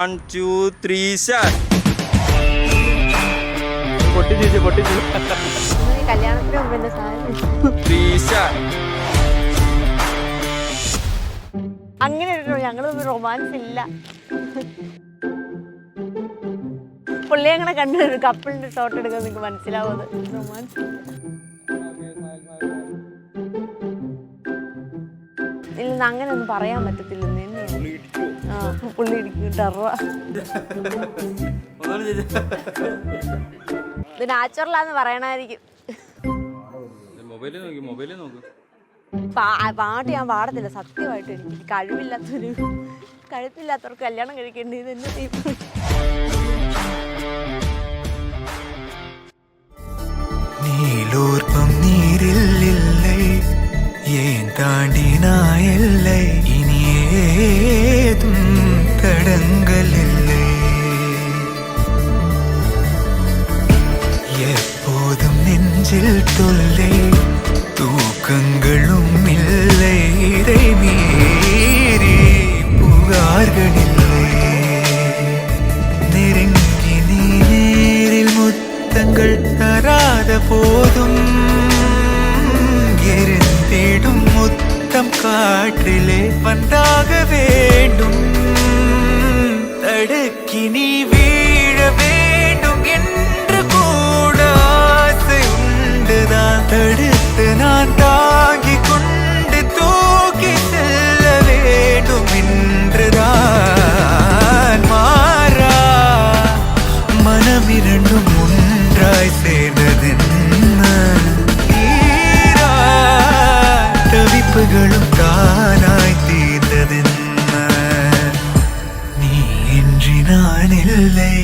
1 2 3 start. പൊട്ടിച്ചു കല്യാണത്തിന് മുമ്പ് സാധനം 3 start. അങ്ങനെ ഞങ്ങളൊന്നും റൊമാൻസ് ഇല്ല. പുള്ളി അങ്ങനെ കണ്ടു ഒരു കപ്പിളിന്റെ ഷോട്ട് എടുക്കാൻ നിങ്ങൾക്ക് മനസ്സിലാവുന്നത് റൊമാൻസ് ഇല്ലെന്ന് അങ്ങനെ ഒന്നും പറയാൻ പറ്റത്തില്ലെന്ന് പുള്ളി ഇടിക്കും ടെറ. ഇത് നാച്ചുറലാന്ന് പറയണായിരിക്കും. പാട്ട് ഞാൻ പാടത്തില്ല സത്യമായിട്ട്. എനിക്ക് കഴിവില്ലാത്തവർക്ക് കല്യാണം കഴിക്കേണ്ടത് എന്നെ തീർന്നു. நீலூர்ப்பம் நீரில் இல்லை, ஏன் தாண்டினாய் எல்லை, இனி ஏதும் தடங்கள் இல்லை. எப்போதும் நெஞ்சில் தொல்லை, தூக்கங்களும் இல்லை, இதை மீறி புகார்கள் இல்லை. நெருங்கி நீ நேரில் முத்தங்கள் தராத போதும் எரிந்திடும் முத்தம் காற்றிலே வந்தாக வேண்டும். தடுக்கி நீ வீழ வேண்டும் என்று கூட ஆசை உண்டுதான். தடுத்து நான் தாங்கி கொண்டு தூக்கி செல்ல வேண்டும் என்றுதான். மாறா மனமிரண்டும் ஒன்றாய் சேர்ந்ததென்ன, ஈரா தவிப்புகளும் தானாய் தீர்ந்ததென்ன. நீ இன்றி நான் இல்லை.